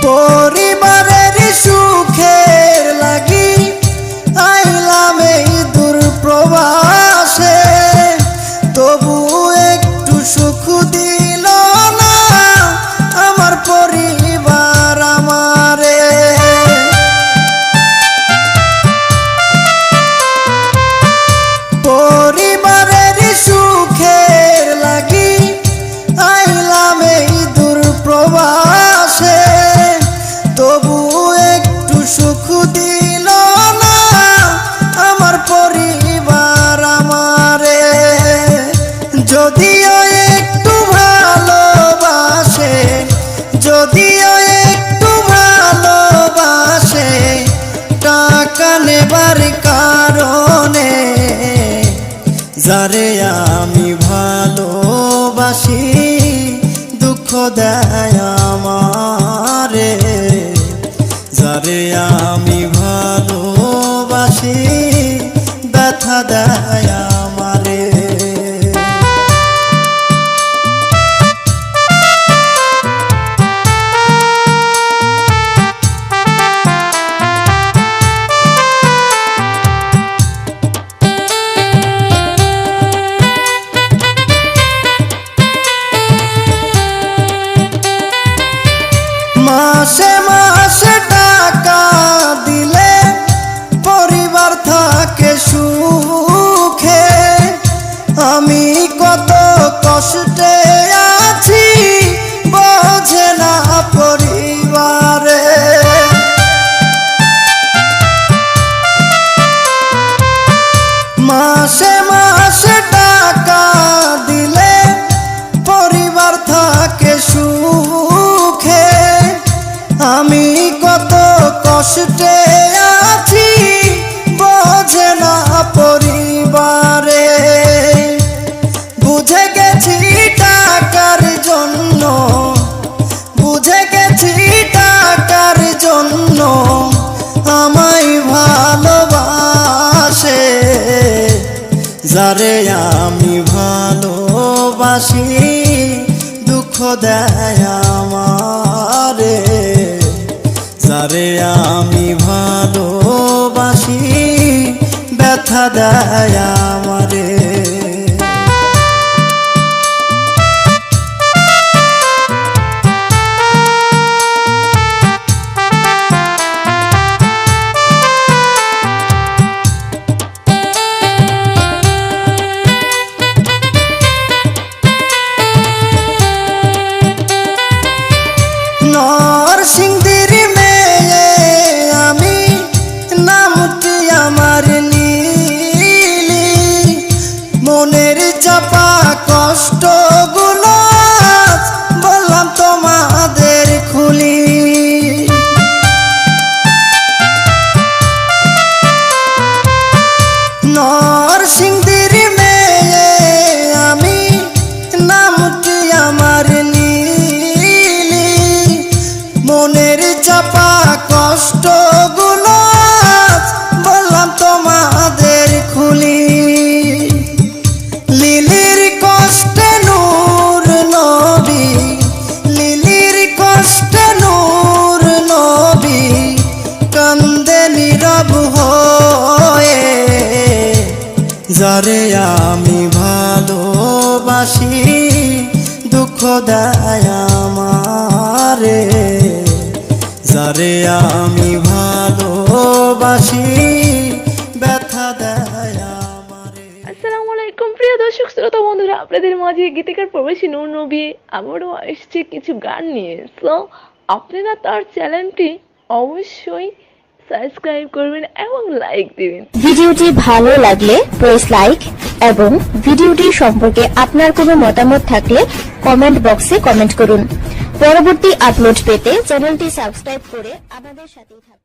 পরিবারের সুখের লাগি আইলাম এই দূর প্রবাসে, তবু একটু সুখ দিল না আমার পরিবার আমারে। পরিবারের সুখের লাগি আইলাম এই দূর প্রবাসে, তবু একটু সুখ দিল না আমার পরিবার আমারে। যদিও একটু ভালোবাসে, যদিও একটু ভালোবাসে, টাকা নেবার কারণে যারে আমি ভালোবাসি দুঃখ দেয় আমারে। যারে আমি ভালোবাসি ব্যথা দেয় আমারে। মাসে মাসে টাকা দিলে পরিবার থাকে সুখে, আমি কত কষ্টে আছি বোঝে না পরিবারে। মাসে মাসে টাকা দিলে পরিবার থাকে সুখে, আমি কত কষ্টে আছি বোঝে না পরিবারে। বুঝে গেছি টাকার জন্য, বুঝে গেছি টাকার জন্য আমায় ভালোবাসে। যারে আমি ভালোবাসি দুঃখ দেয় আমারে। যারে আমি ভালোবাসি ব্যথা দেয় আমারে। নরসিংদীর মেয়ে আমি, নামটি আমার নীলি, মনের চাপা কষ্টগুলো বললাম তোমাদের খুলি। নরসিংদীর মেয়ে আমি, নামটি আমার নীলি, মনের চাপা কষ্টগুলো বললাম তোমাদের খুলি। লিলির কষ্টে নূর নবী, লিলির কষ্টে নূর নবী কান্দে নীরব হয়ে। যারে আমি ভালোবাসি দুঃখ দেয় আমারে। যারে আমি ভালোবাসি ব্যথা দেয় আমারে। আসসালামু আলাইকুম প্রিয় দর্শক শ্রোতা বন্ধুরা, আপনাদের মাঝে গীতিকার প্রবাসী নূর নবী আবারও এসেছে কিছু গান নিয়ে। তো আপনারা তার চ্যানেলটি অবশ্যই সাবস্ক্রাইব করবেন এবং লাইক দিবেন। ভিডিওটি ভালো লাগলে প্রেস লাইক এবং ভিডিওটি সম্পর্কে আপনার কোনো মতামত থাকলে কমেন্ট বক্সে কমেন্ট করুন। পরবর্তী আপলোড পেতে চ্যানেলটি সাবস্ক্রাইব করে আমাদের সাথেই থাকুন।